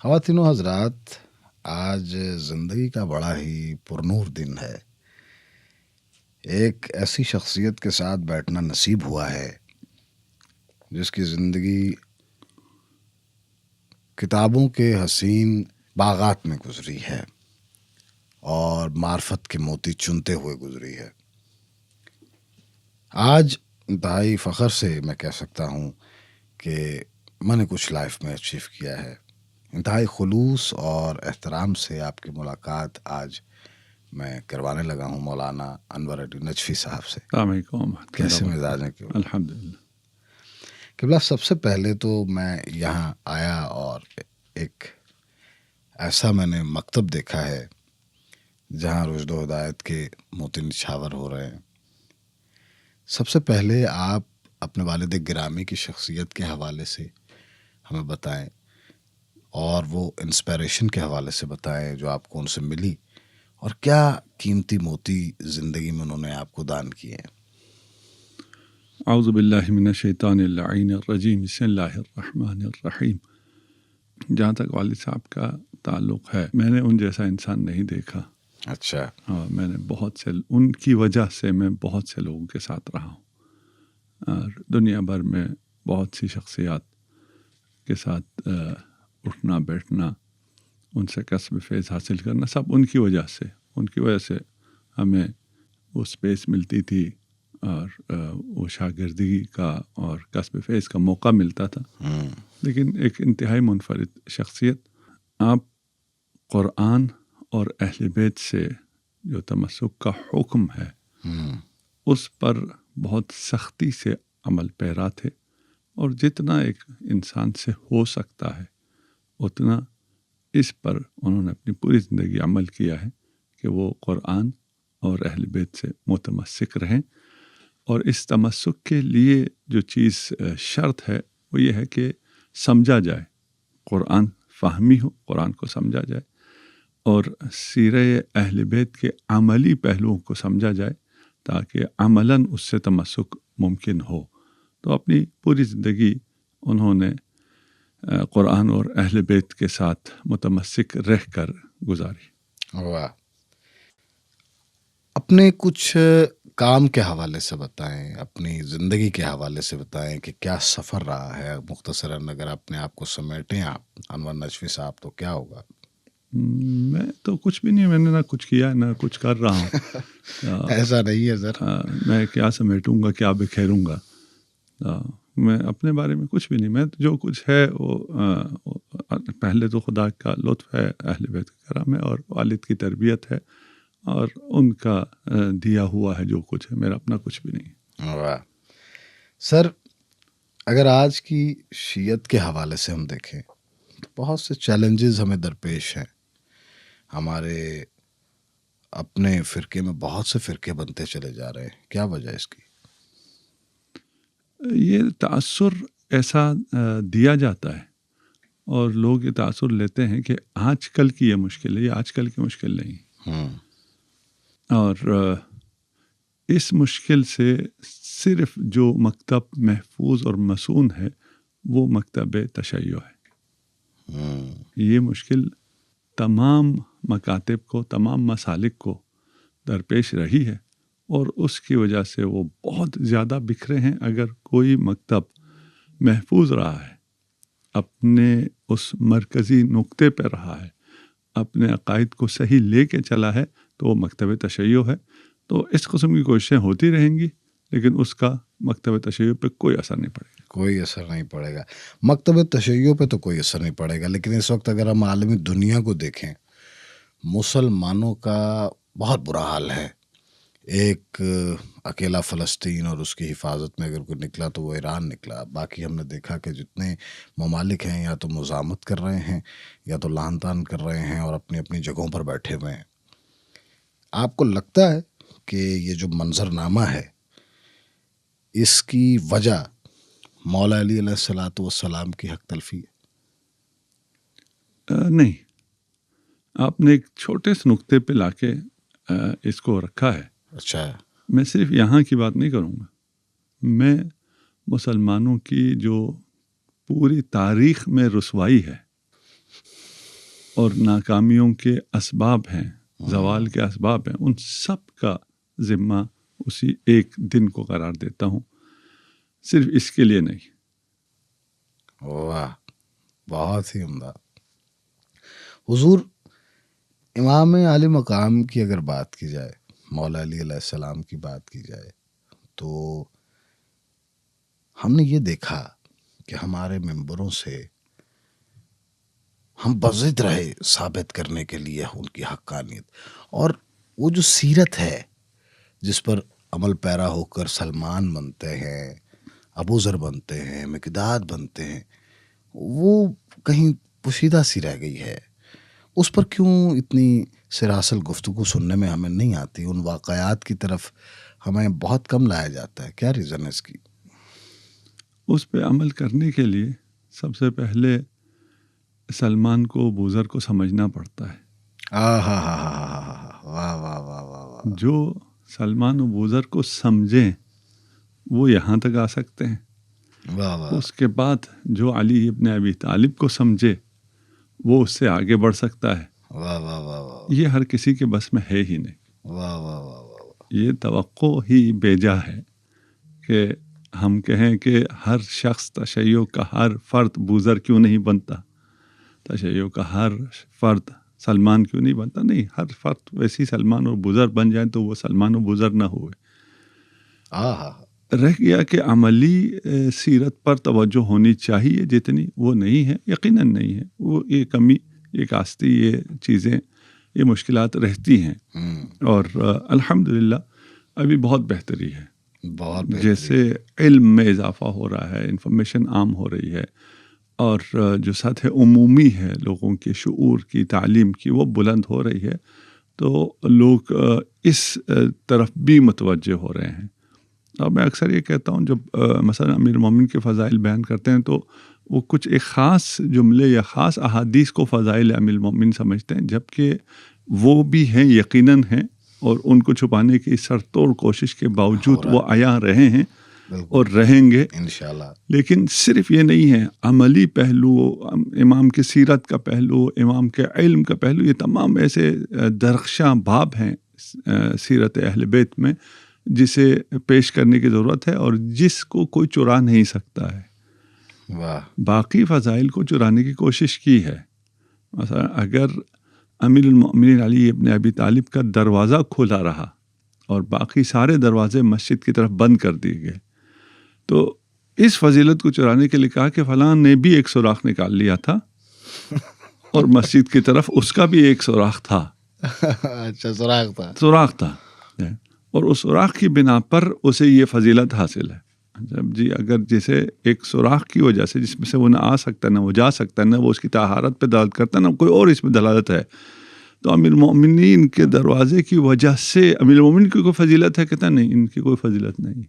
خواتین و حضرات، آج زندگی کا بڑا ہی پرنور دن ہے. ایک ایسی شخصیت کے ساتھ بیٹھنا نصیب ہوا ہے جس کی زندگی کتابوں کے حسین باغات میں گزری ہے اور معرفت کے موتی چنتے ہوئے گزری ہے. آج انتہائی فخر سے میں کہہ سکتا ہوں کہ میں نے کچھ لائف میں اچیو کیا ہے. انتہائی خلوص اور احترام سے آپ کی ملاقات آج میں کروانے لگا ہوں مولانا انور علی نجفی صاحب سے. السلام علیکم. کیسے مزاج ہیں؟ الحمدللہ. قبلہ، سب سے پہلے تو میں یہاں آیا اور ایک ایسا میں نے مکتب دیکھا ہے جہاں رشد و ہدایت کے موتی نچھاور ہو رہے ہیں. سب سے پہلے آپ اپنے والد گرامی کی شخصیت کے حوالے سے ہمیں بتائیں اور وہ انسپائریشن کے حوالے سے بتائیں جو آپ کو ان سے ملی، اور کیا قیمتی موتی زندگی میں انہوں نے آپ کو دان کیے ہیں. اعوذ باللہ من الشیطان اللعین الرجیم. بسم اللہ الرحمن الرحیم. جہاں تک والد صاحب کا تعلق ہے، میں نے ان جیسا انسان نہیں دیکھا. اچھا. اور میں نے ان کی وجہ سے میں بہت سے لوگوں کے ساتھ رہا ہوں، اور دنیا بھر میں بہت سی شخصیات کے ساتھ اٹھنا بیٹھنا، ان سے کسب فیض حاصل کرنا، سب ان کی وجہ سے ہمیں وہ اسپیس ملتی تھی اور وہ شاگردگی کا اور کسب فیض کا موقع ملتا تھا. لیکن ایک انتہائی منفرد شخصیت. آپ قرآن اور اہل بیت سے جو تمسک کا حکم ہے اس پر بہت سختی سے عمل پیرا تھے، اور جتنا ایک انسان سے ہو سکتا ہے اتنا اس پر انہوں نے اپنی پوری زندگی عمل کیا ہے کہ وہ قرآن اور اہل بیت سے متمسک رہیں. اور اس تمسک کے لیے جو چیز شرط ہے وہ یہ ہے کہ سمجھا جائے، قرآن فہمی ہو، قرآن کو سمجھا جائے، اور سیرہ اہل بیت کے عملی پہلوؤں کو سمجھا جائے تاکہ عملاً اس سے تمسک ممکن ہو. تو اپنی پوری زندگی انہوں نے قرآن اور اہل بیت کے ساتھ متمسک رہ کر گزاری. واہ. اپنے کچھ کام کے حوالے سے بتائیں، اپنی زندگی کے حوالے سے بتائیں کہ کیا سفر رہا ہے. مختصراً اگر اپنے آپ کو سمیٹیں آپ انور نجفی صاحب تو کیا ہوگا؟ میں تو کچھ بھی نہیں، میں نے نہ کچھ کیا نہ کچھ کر رہا ہوں. ایسا نہیں ہے سر. میں کیا سمیٹوں گا، کیا بکھیروں گا. میں اپنے بارے میں کچھ بھی نہیں. میں جو کچھ ہے وہ پہلے تو خدا کا لطف ہے، اہل بیت کا کرم ہے، اور والد کی تربیت ہے، اور ان کا دیا ہوا ہے جو کچھ ہے. میرا اپنا کچھ بھی نہیں. واہ. سر، اگر آج کی شیعت کے حوالے سے ہم دیکھیں تو بہت سے چیلنجز ہمیں درپیش ہیں. ہمارے اپنے فرقے میں بہت سے فرقے بنتے چلے جا رہے ہیں. کیا وجہ اس کی؟ یہ تأثر ایسا دیا جاتا ہے اور لوگ یہ تأثر لیتے ہیں کہ آج کل کی یہ مشکل ہے. یہ آج کل کی مشکل نہیں. اور اس مشکل سے صرف جو مکتب محفوظ اور مصون ہے وہ مکتب تشیع ہے. یہ مشکل تمام مکاتب کو، تمام مسالک کو درپیش رہی ہے، اور اس کی وجہ سے وہ بہت زیادہ بکھرے ہیں. اگر کوئی مکتب محفوظ رہا ہے، اپنے اس مرکزی نقطے پہ رہا ہے، اپنے عقائد کو صحیح لے کے چلا ہے، تو وہ مکتب تشیع ہے. تو اس قسم کی کوششیں ہوتی رہیں گی، لیکن اس کا مکتب تشیع پہ کوئی اثر نہیں پڑے گا. کوئی اثر نہیں پڑے گا. مکتب تشیع پہ تو کوئی اثر نہیں پڑے گا. لیکن اس وقت اگر ہم عالمی دنیا کو دیکھیں، مسلمانوں کا بہت برا حال ہے. ایک اکیلا فلسطین اور اس کی حفاظت میں اگر کوئی نکلا تو وہ ایران نکلا. باقی ہم نے دیکھا کہ جتنے ممالک ہیں یا تو مزاحمت کر رہے ہیں یا تو لعن طعن کر رہے ہیں اور اپنی اپنی جگہوں پر بیٹھے ہوئے ہیں. آپ کو لگتا ہے کہ یہ جو منظرنامہ ہے اس کی وجہ مولا علی علیہ الصلوۃ والسلام کی حق تلفی ہے؟ نہیں. آپ نے ایک چھوٹے سے نقطے پہ لا کے اس کو رکھا ہے. اچھا. میں صرف یہاں کی بات نہیں کروں گا. میں مسلمانوں کی جو پوری تاریخ میں رسوائی ہے اور ناکامیوں کے اسباب ہیں، زوال کے اسباب ہیں، ان سب کا ذمہ اسی ایک دن کو قرار دیتا ہوں، صرف اس کے لیے نہیں۔ واہ، بہت ہی عمدہ۔ حضور امام عالی مقام کی اگر بات کی جائے، مولا علی علیہ السلام کی بات کی جائے، تو ہم نے یہ دیکھا کہ ہمارے ممبروں سے ہم بضد رہے ثابت کرنے کے لیے ان کی حقانیت، اور وہ جو سیرت ہے جس پر عمل پیرا ہو کر سلمان بنتے ہیں، ابوذر بنتے ہیں، مقداد بنتے ہیں، وہ کہیں پوشیدہ سی رہ گئی ہے۔ اس پر کیوں اتنی سراسل گفتگو سننے میں ہمیں نہیں آتی؟ ان واقعات کی طرف ہمیں بہت کم لایا جاتا ہے، کیا ریزن ہے اس کی؟ اس پہ عمل کرنے کے لیے سب سے پہلے سلمان کو ابوذر کو سمجھنا پڑتا ہے۔ واہ واہ واہ واہ واہ، جو سلمان ابوذر کو سمجھیں وہ یہاں تک آ سکتے ہیں، واہ واہ، اس کے بعد جو علی ابن ابی طالب کو سمجھے وہ اس سے آگے بڑھ سکتا ہے۔ واہ واہ واہ واہ، یہ ہر کسی کے بس میں ہے ہی نہیں۔ واہ واہ واہ واہ، یہ توقع ہی بیجا ہے کہ ہم کہیں کہ ہر شخص تشیع کا ہر فرد بوذر کیوں نہیں بنتا، تشیع کا ہر فرد سلمان کیوں نہیں بنتا؟ نہیں، ہر فرد ویسی سلمان اور بوذر بن جائیں تو وہ سلمان و بوذر نہ ہوئے۔ رہ گیا کہ عملی سیرت پر توجہ ہونی چاہیے جتنی، وہ نہیں ہے، یقیناً نہیں ہے۔ وہ یہ کمی، یہ کاستی، یہ چیزیں، یہ مشکلات رہتی ہیں، اور الحمدللہ ابھی بہت بہتری ہے۔ بہت بہترین۔ جیسے علم میں اضافہ ہو رہا ہے، انفارمیشن عام ہو رہی ہے، اور جو سطح عمومی ہے لوگوں کے شعور کی، تعلیم کی، وہ بلند ہو رہی ہے، تو لوگ اس طرف بھی متوجہ ہو رہے ہیں۔ اور میں اکثر یہ کہتا ہوں، جب مثلا امیر المومنین کے فضائل بیان کرتے ہیں تو وہ کچھ ایک خاص جملے یا خاص احادیث کو فضائل امیر المومنین سمجھتے ہیں، جبکہ وہ بھی ہیں، یقیناً ہیں، اور ان کو چھپانے کی سرتوڑ کوشش کے باوجود وہ عیاں رہے ہیں اور رہیں گے انشاءاللہ۔ لیکن صرف یہ نہیں ہے، عملی پہلو، امام کی سیرت کا پہلو، امام کے علم کا پہلو، یہ تمام ایسے درخشاں باب ہیں سیرت اہل بیت میں جسے پیش کرنے کی ضرورت ہے، اور جس کو کوئی چرا نہیں سکتا ہے۔ واہ، باقی فضائل کو چرانے کی کوشش کی ہے۔ مثلا اگر امیر المؤمنین علی ابن ابی طالب کا دروازہ کھلا رہا اور باقی سارے دروازے مسجد کی طرف بند کر دیے گئے، تو اس فضیلت کو چرانے کے لیے کہا کہ فلاں نے بھی ایک سوراخ نکال لیا تھا، اور مسجد کی طرف اس کا بھی ایک سوراخ تھا۔ اچھا، سوراخ تھا، اور اس سوراخ کی بنا پر اسے یہ فضیلت حاصل ہے۔ جب جی اگر جسے ایک سوراخ کی وجہ سے، جس میں سے وہ نہ آ سکتا، نہ وہ جا سکتا، نہ وہ اس کی طہارت پہ دلالت کرتا، نہ کوئی اور اس میں دلالت ہے، تو امیر المؤمنین کے دروازے کی وجہ سے امیر المؤمنین کی کوئی فضیلت ہے؟ کہتا نہیں، ان کی کوئی فضیلت نہیں۔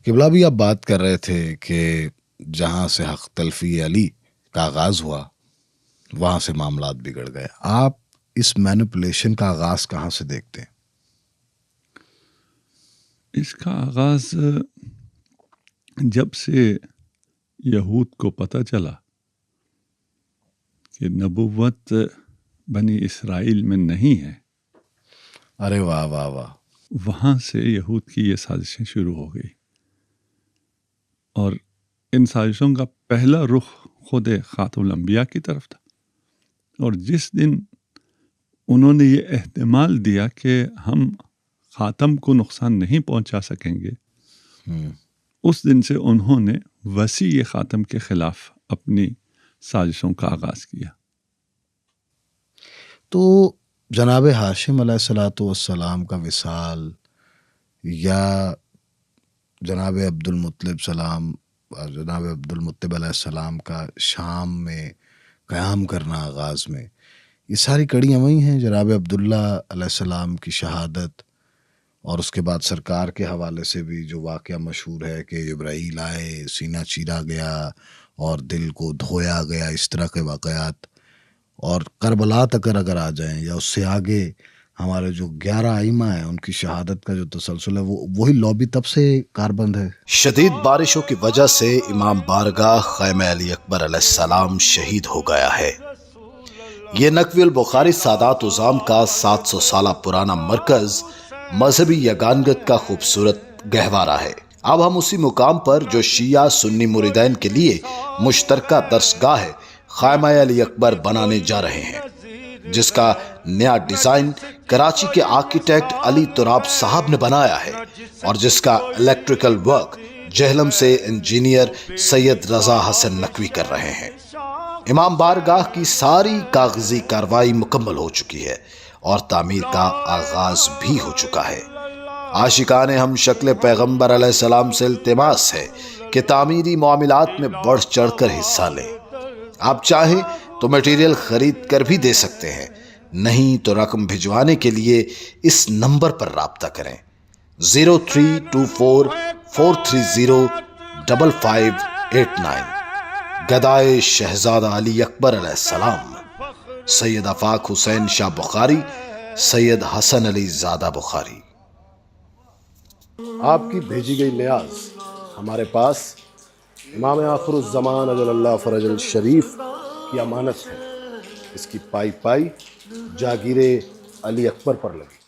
قبلہ بھی آپ بات کر رہے تھے کہ جہاں سے حق تلفی علی کا آغاز ہوا وہاں سے معاملات بگڑ گئے۔ آپ اس مینپولیشن کا آغاز کہاں سے دیکھتے ہیں؟ اس کا آغاز جب سے یہود کو پتہ چلا کہ نبوت بنی اسرائیل میں نہیں ہے، ارے واہ واہ واہ، وہاں سے یہود کی یہ سازشیں شروع ہو گئی، اور ان سازشوں کا پہلا رخ خود خاتم الانبیاء کی طرف تھا۔ اور جس دن انہوں نے یہ احتمال دیا کہ ہم خاتم کو نقصان نہیں پہنچا سکیں گے، اس دن سے انہوں نے وسیع خاتم کے خلاف اپنی سازشوں کا آغاز کیا۔ تو جناب ہاشم علیہ الصلاۃ والسلام کا وصال، یا جناب عبد المطلب علیہ السلام کا شام میں قیام کرنا آغاز میں، یہ ساری کڑیاں وہی ہیں۔ جناب عبداللہ علیہ السلام کی شہادت، اور اس کے بعد سرکار کے حوالے سے بھی جو واقعہ مشہور ہے کہ جبرائیل آئے، سینہ چیرا گیا اور دل کو دھویا گیا، اس طرح کے واقعات، اور کربلا تک اگر آ جائیں یا اس سے آگے ہمارے جو 11 ائمہ ہیں ان کی شہادت کا جو تسلسل ہے، وہی لابی تب سے کاربند ہے۔ شدید بارشوں کی وجہ سے امام بارگاہ خیمہ علی اکبر علیہ السلام شہید ہو گیا ہے۔ یہ نقوی البخاری سادات عظام کا 700 سالہ پرانا مرکز مذہبی یگانگت کا خوبصورت گہوارہ ہے۔ اب ہم اسی مقام پر جو شیعہ سنی مریدین کے لیے مشترکہ درسگاہ ہے خیمہ علی اکبر بنانے جا رہے ہیں، جس کا نیا ڈیزائن کراچی کے آرکیٹیکٹ علی تراب صاحب نے بنایا ہے اور جس کا الیکٹریکل ورک جہلم سے انجینئر سید رضا حسن نقوی کر رہے ہیں۔ امام بارگاہ کی ساری کاغذی کارروائی مکمل ہو چکی ہے اور تعمیر کا آغاز بھی ہو چکا ہے۔ عاشقان ہم شکل پیغمبر علیہ السلام سے التماس ہے کہ تعمیری معاملات میں بڑھ چڑھ کر حصہ لیں۔ آپ چاہیں تو میٹیریل خرید کر بھی دے سکتے ہیں، نہیں تو رقم بھجوانے کے لیے اس نمبر پر رابطہ کریں 0324 430 5589۔ گدائے شہزادہ علی اکبر علیہ السلام، سید آفاق حسین شاہ بخاری، سید حسن علی زادہ بخاری۔ آپ کی بھیجی گئی نیاز ہمارے پاس امام آخر الزمان اجل اللہ فرج الشریف کی امانت ہے، اس کی پائی جاگیر علی اکبر پر لگی۔